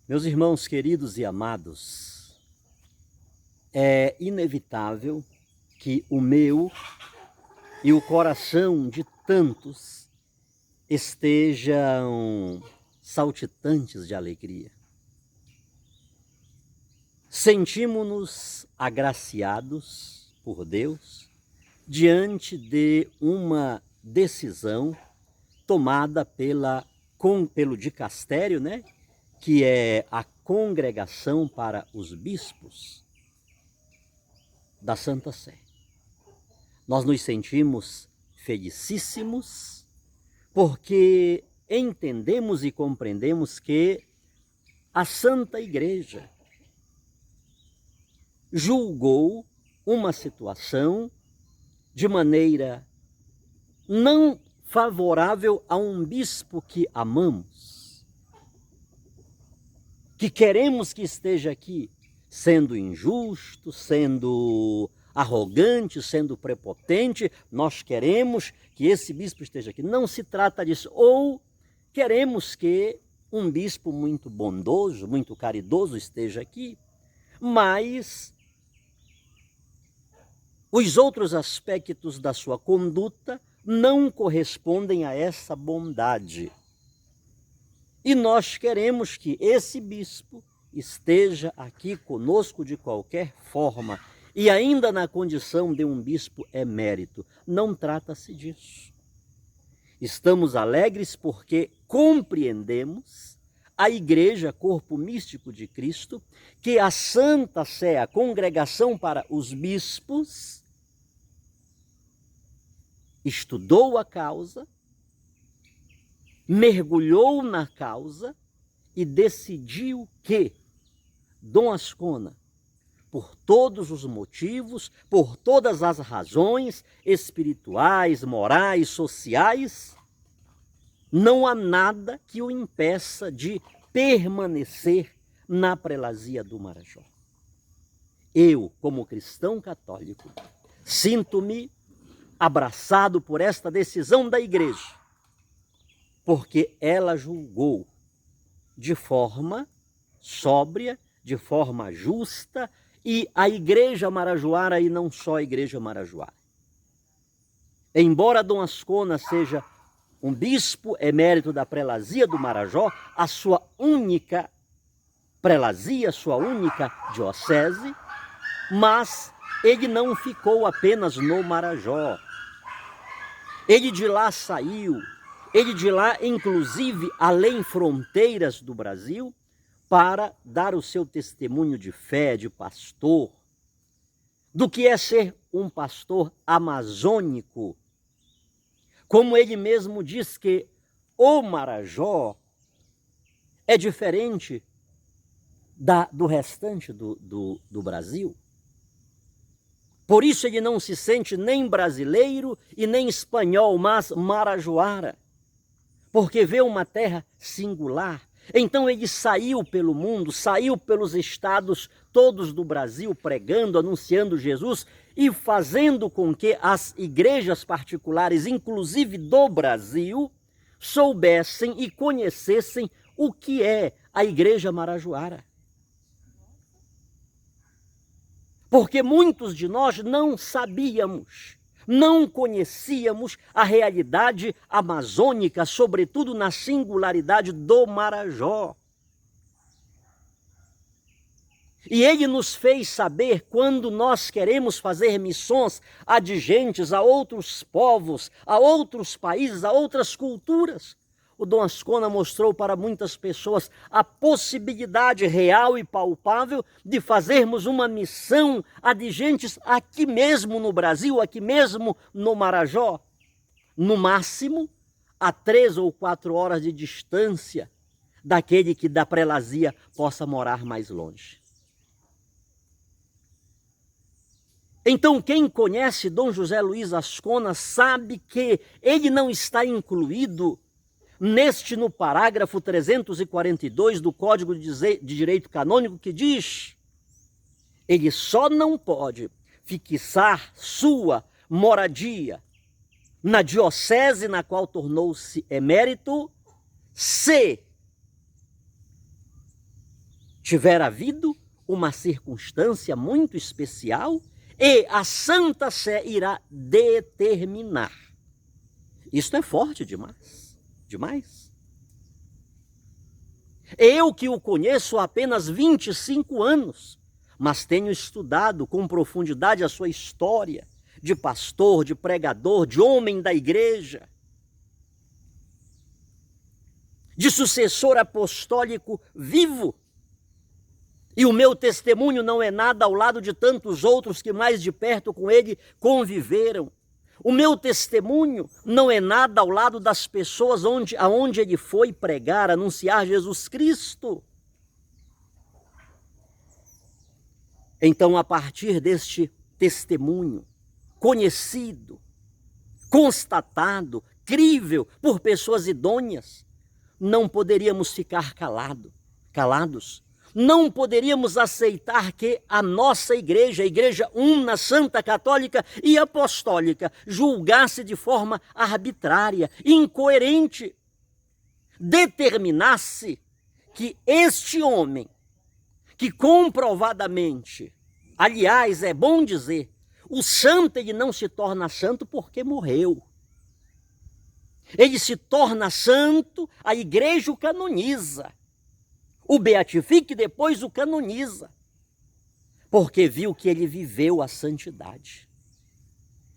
Meus irmãos queridos e amados, é inevitável que o meu e o coração de tantos estejam saltitantes de alegria. Sentimos-nos agraciados por Deus diante de uma decisão tomada pelo dicastério, que é a Congregação para os Bispos da Santa Sé. Nós nos sentimos felicíssimos porque entendemos e compreendemos que a Santa Igreja julgou uma situação de maneira não favorável a um bispo que amamos, que queremos que esteja aqui, sendo injusto, sendo arrogante, sendo prepotente. Nós queremos que esse bispo esteja aqui. Não se trata disso. Ou queremos que um bispo muito bondoso, muito caridoso esteja aqui, mas os outros aspectos da sua conduta não correspondem a essa bondade. E nós queremos que esse bispo esteja aqui conosco de qualquer forma, e ainda na condição de um bispo emérito. Não trata-se disso. Estamos alegres porque compreendemos a Igreja, corpo místico de Cristo, que a Santa Sé, a Congregação para os Bispos, estudou a causa, mergulhou na causa e decidiu que Dom Ascona, por todos os motivos, por todas as razões espirituais, morais, sociais, não há nada que o impeça de permanecer na prelazia do Marajó. Eu, como cristão católico, sinto-me abraçado por esta decisão da Igreja, porque ela julgou de forma sóbria, de forma justa, e a Igreja Marajoara, e não só a Igreja Marajoara. Embora Dom Ascona seja um bispo emérito da prelazia do Marajó, a sua única prelazia, sua única diocese, mas ele não ficou apenas no Marajó. Ele de lá saiu, ele de lá, inclusive, além fronteiras do Brasil, para dar o seu testemunho de fé, de pastor, do que é ser um pastor amazônico. Como ele mesmo diz que o Marajó é diferente do restante do Brasil. Por isso ele não se sente nem brasileiro e nem espanhol, mas marajoara, porque vê uma terra singular. Então ele saiu pelo mundo, saiu pelos estados todos do Brasil, pregando, anunciando Jesus e fazendo com que as igrejas particulares, inclusive do Brasil, soubessem e conhecessem o que é a Igreja Marajoara. Porque muitos de nós não sabíamos, não conhecíamos a realidade amazônica, sobretudo na singularidade do Marajó. E ele nos fez saber, quando nós queremos fazer missões adjacentes a outros povos, a outros países, a outras culturas. O Dom Ascona mostrou para muitas pessoas a possibilidade real e palpável de fazermos uma missão adjacentes aqui mesmo no Brasil, aqui mesmo no Marajó, no máximo a 3 ou 4 horas de distância daquele que da prelazia possa morar mais longe. Então, quem conhece Dom José Luiz Ascona sabe que ele não está incluído no parágrafo 342 do Código de Direito Canônico, que diz: ele só não pode fixar sua moradia na diocese na qual tornou-se emérito, se tiver havido uma circunstância muito especial e a Santa Sé irá determinar. Isto é forte demais, demais. Eu que o conheço há apenas 25 anos, mas tenho estudado com profundidade a sua história de pastor, de pregador, de homem da igreja, de sucessor apostólico vivo. E o meu testemunho não é nada ao lado de tantos outros que mais de perto com ele conviveram. O meu testemunho não é nada ao lado das pessoas aonde ele foi pregar, anunciar Jesus Cristo. Então, a partir deste testemunho, conhecido, constatado, crível por pessoas idôneas, não poderíamos ficar calados. Não poderíamos aceitar que a nossa igreja, a igreja una, santa, católica e apostólica, julgasse de forma arbitrária, incoerente, determinasse que este homem, que comprovadamente, aliás, é bom dizer, o santo ele não se torna santo porque morreu. Ele se torna santo, a igreja o canoniza. O beatifica e depois o canoniza, porque viu que ele viveu a santidade.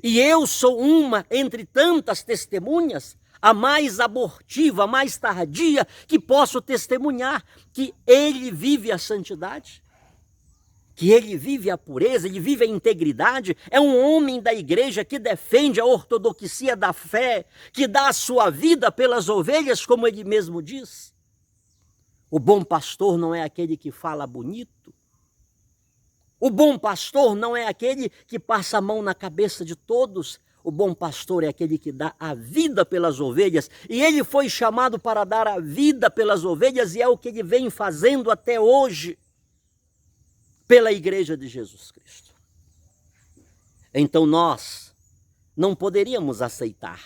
E eu sou uma entre tantas testemunhas, a mais abortiva, a mais tardia, que posso testemunhar que ele vive a santidade, que ele vive a pureza, ele vive a integridade, é um homem da igreja que defende a ortodoxia da fé, que dá a sua vida pelas ovelhas, como ele mesmo diz. O bom pastor não é aquele que fala bonito. O bom pastor não é aquele que passa a mão na cabeça de todos. O bom pastor é aquele que dá a vida pelas ovelhas. E ele foi chamado para dar a vida pelas ovelhas e é o que ele vem fazendo até hoje pela igreja de Jesus Cristo. Então nós não poderíamos aceitar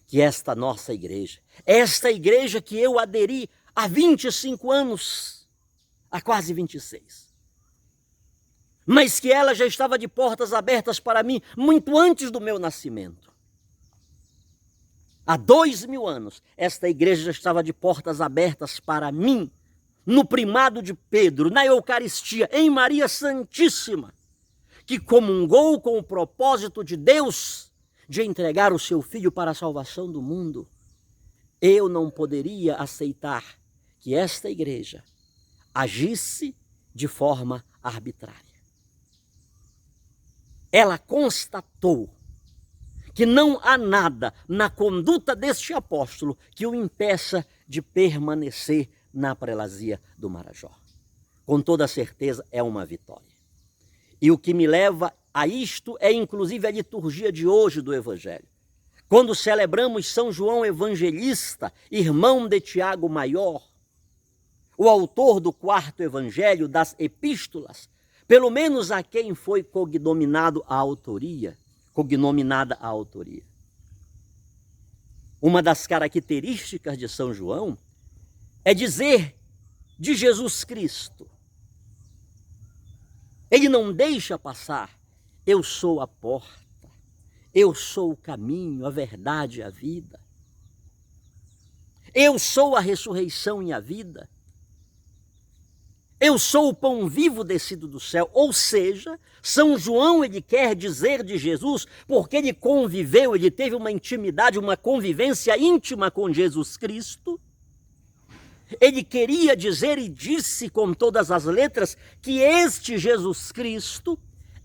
que esta nossa igreja, esta igreja que eu aderi há 25 anos, há quase 26. Mas que ela já estava de portas abertas para mim muito antes do meu nascimento. Há 2000 anos, esta igreja já estava de portas abertas para mim, no primado de Pedro, na Eucaristia, em Maria Santíssima, que comungou com o propósito de Deus de entregar o seu Filho para a salvação do mundo. Eu não poderia aceitar que esta igreja agisse de forma arbitrária. Ela constatou que não há nada na conduta deste apóstolo que o impeça de permanecer na prelazia do Marajó. Com toda certeza é uma vitória. E o que me leva a isto é inclusive a liturgia de hoje do Evangelho. Quando celebramos São João Evangelista, irmão de Tiago Maior, o autor do 4º Evangelho, das Epístolas, pelo menos a quem foi cognominada a autoria. Uma das características de São João é dizer de Jesus Cristo. Ele não deixa passar, eu sou a porta, eu sou o caminho, a verdade e a vida. Eu sou a ressurreição e a vida. Eu sou o pão vivo descido do céu. Ou seja, São João ele quer dizer de Jesus, porque ele conviveu, ele teve uma intimidade, uma convivência íntima com Jesus Cristo. Ele queria dizer e disse com todas as letras que este Jesus Cristo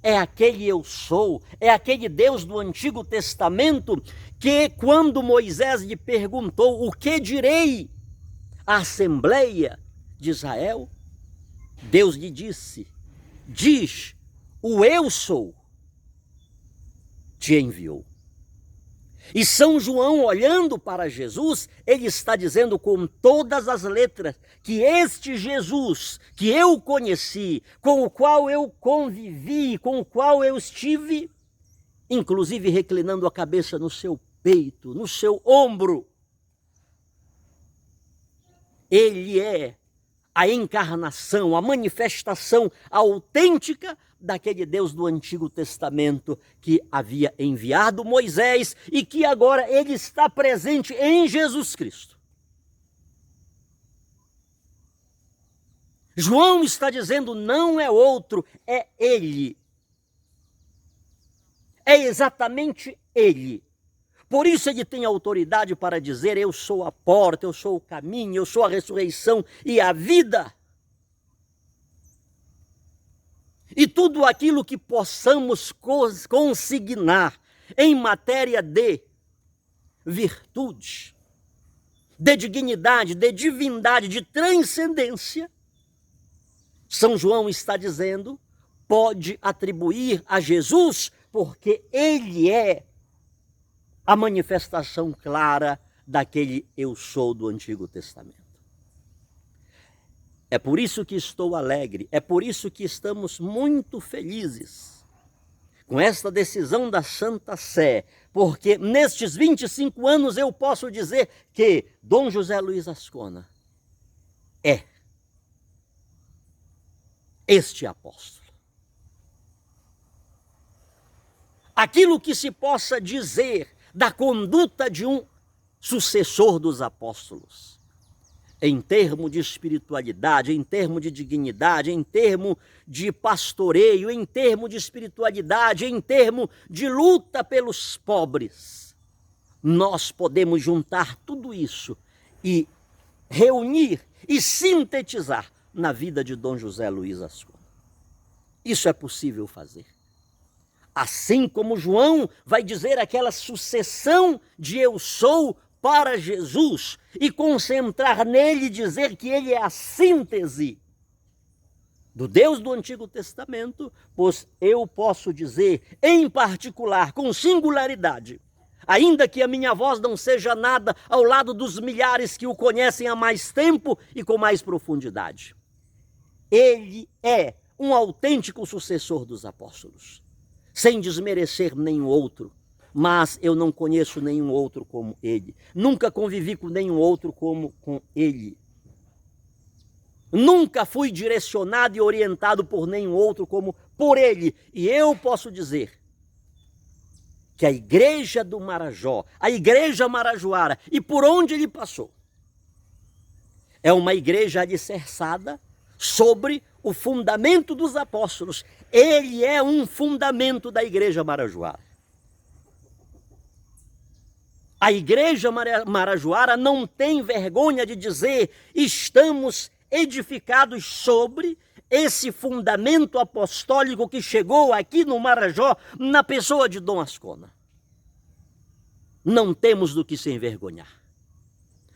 é aquele eu sou, é aquele Deus do Antigo Testamento que quando Moisés lhe perguntou o que direi à Assembleia de Israel, Deus lhe disse, diz, o eu sou, te enviou. E São João, olhando para Jesus, ele está dizendo com todas as letras que este Jesus que eu conheci, com o qual eu convivi, com o qual eu estive, inclusive reclinando a cabeça no seu peito, no seu ombro, ele é a encarnação, a manifestação autêntica daquele Deus do Antigo Testamento que havia enviado Moisés e que agora ele está presente em Jesus Cristo. João está dizendo, não é outro, é ele. É exatamente ele. Por isso ele tem autoridade para dizer, eu sou a porta, eu sou o caminho, eu sou a ressurreição e a vida. E tudo aquilo que possamos consignar em matéria de virtude, de dignidade, de divindade, de transcendência, São João está dizendo, pode atribuir a Jesus, porque ele é a manifestação clara daquele eu sou do Antigo Testamento. É por isso que estou alegre, é por isso que estamos muito felizes com esta decisão da Santa Sé, porque nestes 25 anos eu posso dizer que Dom José Luiz Ascona é este apóstolo. Aquilo que se possa dizer da conduta de um sucessor dos apóstolos, em termos de espiritualidade, em termos de dignidade, em termos de pastoreio, em termos de espiritualidade, em termos de luta pelos pobres, nós podemos juntar tudo isso e reunir e sintetizar na vida de Dom José Luiz Ascona. Isso é possível fazer. Assim como João vai dizer aquela sucessão de eu sou para Jesus e concentrar nele e dizer que ele é a síntese do Deus do Antigo Testamento, pois eu posso dizer, em particular, com singularidade, ainda que a minha voz não seja nada ao lado dos milhares que o conhecem há mais tempo e com mais profundidade. Ele é um autêntico sucessor dos apóstolos, sem desmerecer nenhum outro, mas eu não conheço nenhum outro como ele. Nunca convivi com nenhum outro como com ele. Nunca fui direcionado e orientado por nenhum outro como por ele. E eu posso dizer que a igreja do Marajó, a igreja marajoara, e por onde ele passou, é uma igreja alicerçada sobre o fundamento dos apóstolos. Ele é um fundamento da igreja marajoara. A igreja marajoara não tem vergonha de dizer, estamos edificados sobre esse fundamento apostólico que chegou aqui no Marajó, na pessoa de Dom Ascona. Não temos do que se envergonhar.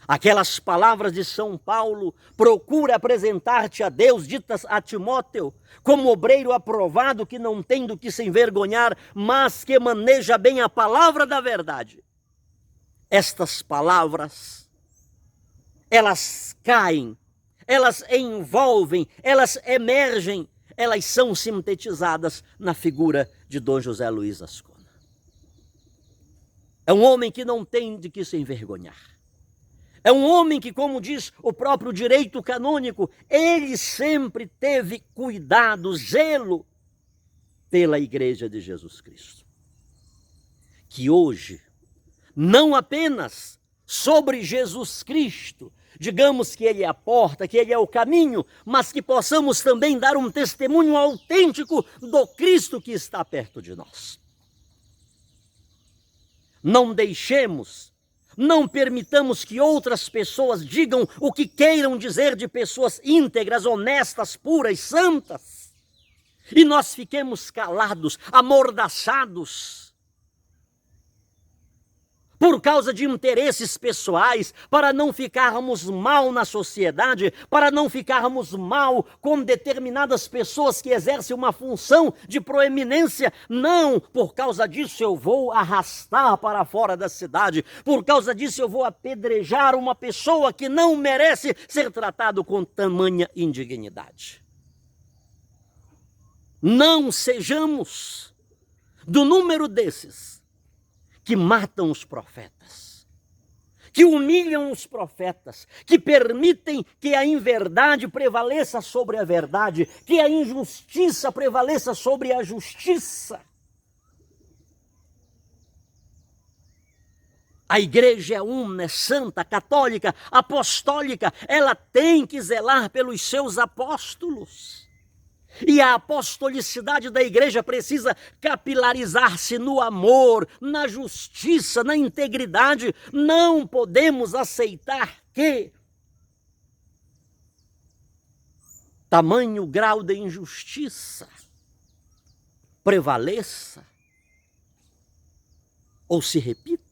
Aquelas palavras de São Paulo, procura apresentar-te a Deus, ditas a Timóteo, como obreiro aprovado que não tem do que se envergonhar, mas que maneja bem a palavra da verdade. Estas palavras, elas caem, elas envolvem, elas emergem, elas são sintetizadas na figura de Dom José Luiz Ascona. É um homem que não tem de que se envergonhar. É um homem que, como diz o próprio direito canônico, ele sempre teve cuidado, zelo pela Igreja de Jesus Cristo. Que hoje, não apenas sobre Jesus Cristo, digamos que ele é a porta, que ele é o caminho, mas que possamos também dar um testemunho autêntico do Cristo que está perto de nós. Não deixemos, não permitamos que outras pessoas digam o que queiram dizer de pessoas íntegras, honestas, puras, santas, e nós fiquemos calados, amordaçados, por causa de interesses pessoais, para não ficarmos mal na sociedade, para não ficarmos mal com determinadas pessoas que exercem uma função de proeminência. Não, por causa disso eu vou arrastar para fora da cidade, por causa disso eu vou apedrejar uma pessoa que não merece ser tratado com tamanha indignidade. Não sejamos do número desses que matam os profetas, que humilham os profetas, que permitem que a inverdade prevaleça sobre a verdade, que a injustiça prevaleça sobre a justiça. A igreja é una, é santa, católica, apostólica, ela tem que zelar pelos seus apóstolos. E a apostolicidade da igreja precisa capilarizar-se no amor, na justiça, na integridade. Não podemos aceitar que tamanho grau de injustiça prevaleça ou se repita.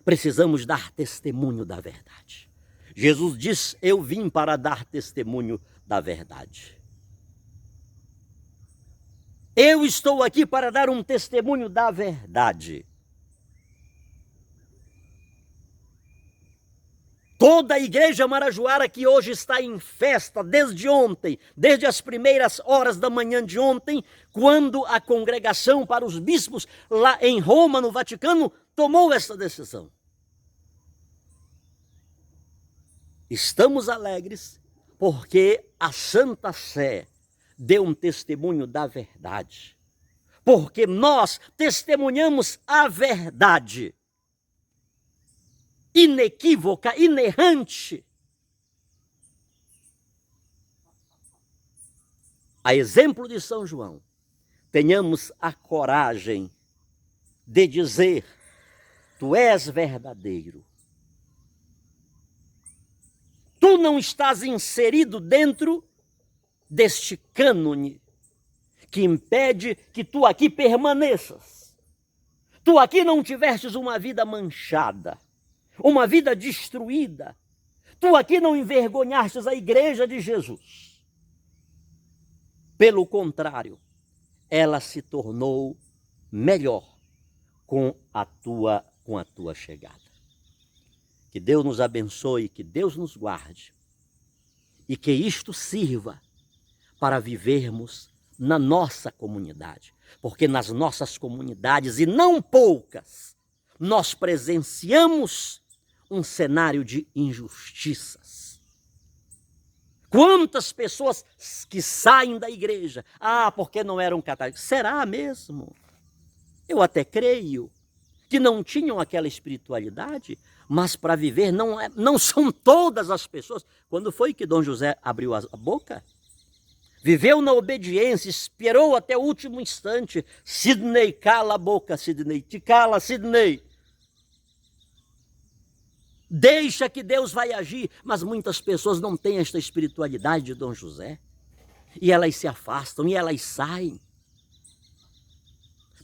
Precisamos dar testemunho da verdade. Jesus diz: eu vim para dar testemunho da verdade. Eu estou aqui para dar um testemunho da verdade. Toda a igreja marajoara que hoje está em festa, desde ontem, desde as primeiras horas da manhã de ontem, quando a congregação para os bispos lá em Roma, no Vaticano, tomou essa decisão. Estamos alegres porque a Santa Sé deu um testemunho da verdade. Porque nós testemunhamos a verdade. Inequívoca, inerrante. A exemplo de São João, tenhamos a coragem de dizer: tu és verdadeiro. Tu não estás inserido dentro deste cânone que impede que tu aqui permaneças. Tu aqui não tivestes uma vida manchada, uma vida destruída. Tu aqui não envergonhastes a igreja de Jesus. Pelo contrário, ela se tornou melhor com a tua chegada. Que Deus nos abençoe, que Deus nos guarde e que isto sirva para vivermos na nossa comunidade. Porque nas nossas comunidades, e não poucas, nós presenciamos um cenário de injustiças. Quantas pessoas que saem da igreja, porque não eram católicos. Será mesmo? Eu até creio que não tinham aquela espiritualidade, mas para viver não são todas as pessoas. Quando foi que Dom José abriu a boca? Viveu na obediência, esperou até o último instante. Sidney, cala a boca, Sidney. Te cala, Sidney. Deixa que Deus vai agir. Mas muitas pessoas não têm esta espiritualidade de Dom José. E elas se afastam, e elas saem.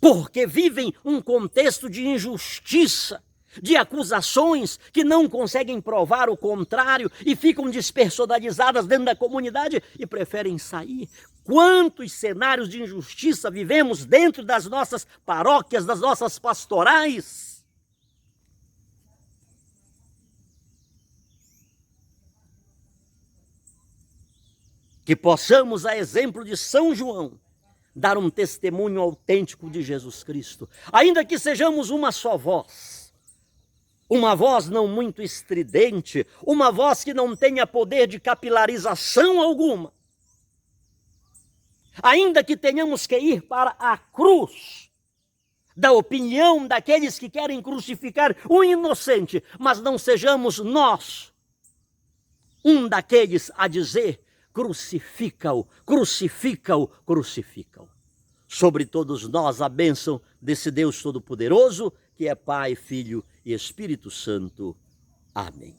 Porque vivem um contexto de injustiça, de acusações que não conseguem provar o contrário e ficam despersonalizadas dentro da comunidade e preferem sair. Quantos cenários de injustiça vivemos dentro das nossas paróquias, das nossas pastorais? Que possamos, a exemplo de São João, dar um testemunho autêntico de Jesus Cristo. Ainda que sejamos uma só voz, uma voz não muito estridente, uma voz que não tenha poder de capilarização alguma. Ainda que tenhamos que ir para a cruz, da opinião daqueles que querem crucificar o inocente, mas não sejamos nós um daqueles a dizer: crucifica-o, crucifica-o, crucifica-o. Sobre todos nós a bênção desse Deus Todo-Poderoso, que é Pai, Filho e Espírito Santo. Amém.